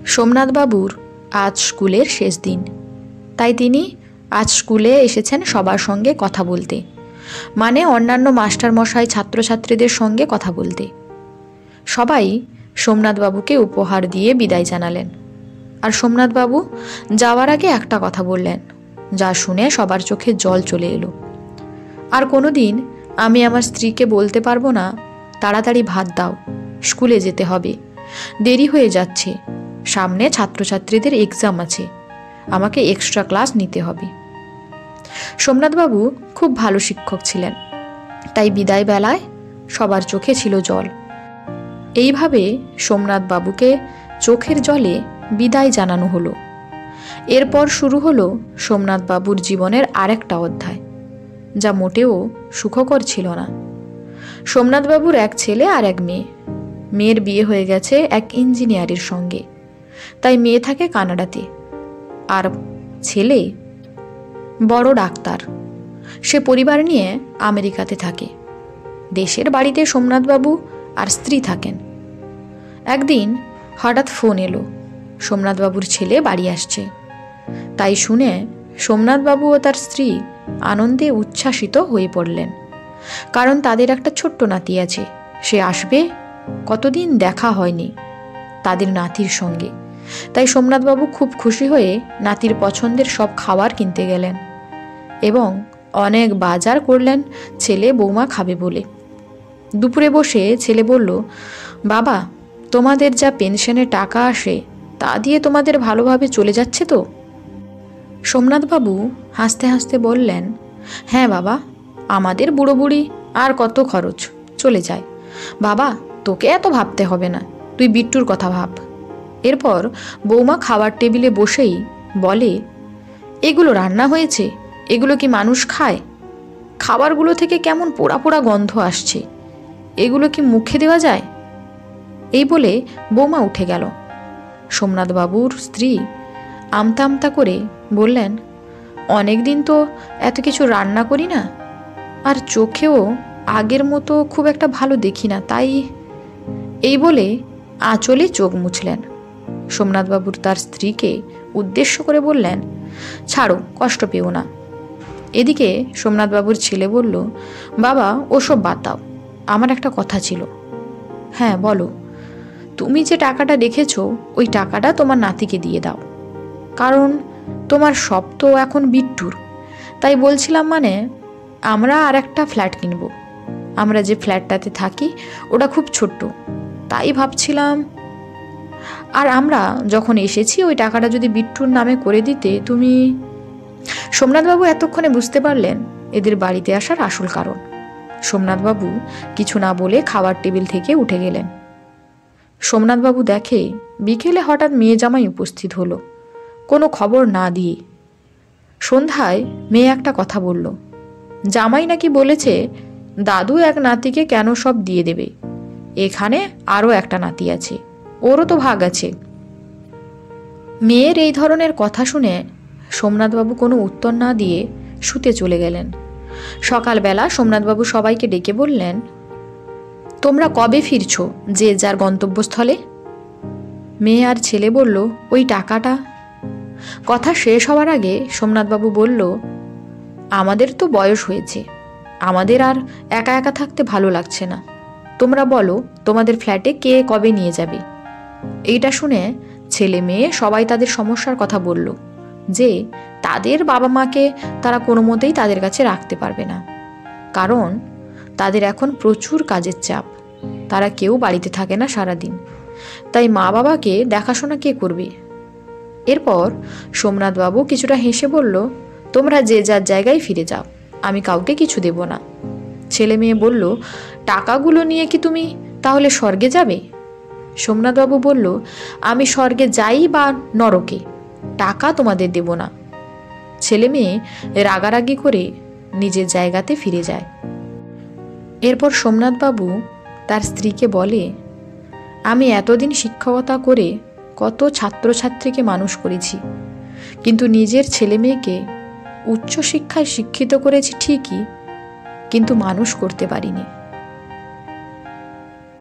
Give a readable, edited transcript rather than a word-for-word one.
সোমনাথবাবুর আজ স্কুলের শেষ দিন, তাই তিনি আজ স্কুলে এসেছেন সবার সঙ্গে কথা বলতে, মানে অন্যান্য মাস্টারমশাই ছাত্রছাত্রীদের সঙ্গে কথা বলতে। সবাই সোমনাথবাবুকে উপহার দিয়ে বিদায় জানালেন, আর সোমনাথবাবু যাওয়ার আগে একটা কথা বললেন, যা শুনে সবার চোখে জল চলে এলো। আর কোনো দিন আমি আমার স্ত্রীকে বলতে পারবো না, তাড়াতাড়ি ভাত দাও, স্কুলে যেতে হবে, দেরি হয়ে যাচ্ছে, সামনে ছাত্রছাত্রীদের এক্সাম আছে, আমাকে এক্সট্রা ক্লাস নিতে হবে। সোমনাথবাবু খুব ভালো শিক্ষক ছিলেন, তাই বিদায় বেলায় সবার চোখে ছিল জল। এইভাবে সোমনাথবাবুকে চোখের জলে বিদায় জানানো হলো। এরপর শুরু হলো সোমনাথবাবুর জীবনের আরেকটা অধ্যায়, যা মোটেও সুখকর ছিল না। সোমনাথবাবুর এক ছেলে আর এক মেয়ে। মেয়ের বিয়ে হয়ে গেছে এক ইঞ্জিনিয়ারের সঙ্গে, তাই মেয়ে থাকে কানাডাতে, আর ছেলে বড় ডাক্তার। সে পরিবার নিয়ে আমেরিকাতে থাকে। দেশের বাড়িতে সোমনাথবাবু আর স্ত্রী থাকেন। একদিন হঠাৎ ফোন এলো, সোমনাথবাবুর ছেলে বাড়ি আসছে। তাই শুনে সোমনাথবাবু ও তার স্ত্রী আনন্দে উচ্ছ্বাসিত হয়ে পড়লেন, কারণ তাদের একটা ছোট্ট নাতি আছে, সে আসবে, কতদিন দেখা হয়নি তাদের নাতির সঙ্গে। তাই সোমনাথবাবু খুব খুশি হয়ে নাতির পছন্দের সব খাবার কিনতে গেলেন এবং অনেক বাজার করলেন ছেলে বৌমা খাবে বলে। দুপুরে বসে ছেলে বলল, বাবা, তোমাদের যা পেনশনে টাকা আসে তা দিয়ে তোমাদের ভালোভাবে চলে যাচ্ছে তো? সোমনাথবাবু হাসতে হাসতে বললেন, হ্যাঁ বাবা, আমাদের বুড়ো বুড়ি আর কত খরচ, চলে যায়। বাবা, তোকে এত ভাবতে হবে না, তুই বিট্টুর কথা ভাব। এরপর বৌমা খাবার টেবিলে বসেই বলে, এগুলো রান্না হয়েছে, এগুলো কি মানুষ খায়? খাবারগুলো থেকে কেমন পোড়া পোড়া গন্ধ আসছে, এগুলো কি মুখে দেওয়া যায়? এই বলে বৌমা উঠে গেল। সোমনাথবাবুর স্ত্রী আমতা আমতা করে বললেন, অনেক দিন তো এত কিছু রান্না করি না, আর চোখেও আগের মতো খুব একটা ভালো দেখি না, তাই। এই বলে আঁচলে চোখ মুছলেন। সোমনাথবাবুর তার স্ত্রীকে উদ্দেশ্য করে বললেন, ছাড়ো, কষ্ট পেও না। এদিকে সোমনাথবাবুর ছেলে বলল, বাবা, ওসব বাদ দাও, আমার একটা কথা ছিল। হ্যাঁ বলো। তুমি যে টাকাটা রেখেছ, ওই টাকাটা তোমার নাতিকে দিয়ে দাও, কারণ তোমার সব তো এখন বিট্টুর। তাই বলছিলাম, মানে আমরা আর একটা ফ্ল্যাট কিনব। আমরা যে ফ্ল্যাটটাতে থাকি ওটা খুব ছোট্ট, তাই ভাবছিলাম। আর আমরা যখন এসেছি, ওই টাকাটা যদি বিট্টুর নামে করে দিতে তুমি। সোমনাথবাবু এতক্ষণে বুঝতে পারলেন এদের বাড়িতে আসার আসল কারণ। সোমনাথবাবু কিছু না বলে খাবার টেবিল থেকে উঠে গেলেন। সোমনাথবাবু দেখে বিকেলে হঠাৎ মেয়ে জামাই উপস্থিত হলো, কোনো খবর না দিয়ে। সন্ধ্যায় মেয়ে একটা কথা বলল, জামাই নাকি বলেছে দাদু এক নাতিকে কেন সব দিয়ে দেবে, এখানে আরও একটা নাতি আছে, ওরও তো ভাগ আছে। মেয়ের এই ধরনের কথা শুনে সোমনাথবাবু কোনো উত্তর না দিয়ে শুতে চলে গেলেন। সকালবেলা সোমনাথবাবু সবাইকে ডেকে বললেন, তোমরা কবে ফিরছো যে যার গন্তব্যস্থলে? মেয়ে আর ছেলে বলল, ওই টাকাটা। কথা শেষ হওয়ার আগে সোমনাথবাবু বলল, আমাদের তো বয়স হয়েছে, আমাদের আর একা একা থাকতে ভালো লাগছে না, তোমরা বলো তোমাদের ফ্ল্যাটে কে কবে নিয়ে যাবে। এইটা শুনে ছেলে মেয়ে সবাই তাদের সমস্যার কথা বলল, যে তাদের বাবা মাকে তারা কোনো মতেই তাদের কাছে রাখতে পারবে না, কারণ তাদের এখন প্রচুর কাজের চাপ, তারা কেউ বাড়িতে থাকে না সারাদিন, তাই মা বাবাকে দেখাশোনা কে করবে। এরপর সোমনাথবাবু কিছুটা হেসে বলল, তোমরা যে যার জায়গায় ফিরে যাও, আমি কাউকে কিছু দেব না। ছেলে মেয়ে বলল, টাকাগুলো নিয়ে কি তুমি তাহলে স্বর্গে যাবে? সোমনাথবাবু বলল, আমি স্বর্গে যাই বা নরকে, টাকা তোমাদের দেব না। ছেলে মেয়ে রাগারাগি করে নিজের জায়গাতে ফিরে যায়। এরপর সোমনাথবাবু তার স্ত্রীকে বলে, আমি এতদিন শিক্ষকতা করে কত ছাত্রছাত্রীকে মানুষ করেছি, কিন্তু নিজের ছেলে মেয়েকে উচ্চশিক্ষায় শিক্ষিত করেছি ঠিকই, কিন্তু মানুষ করতে পারিনি।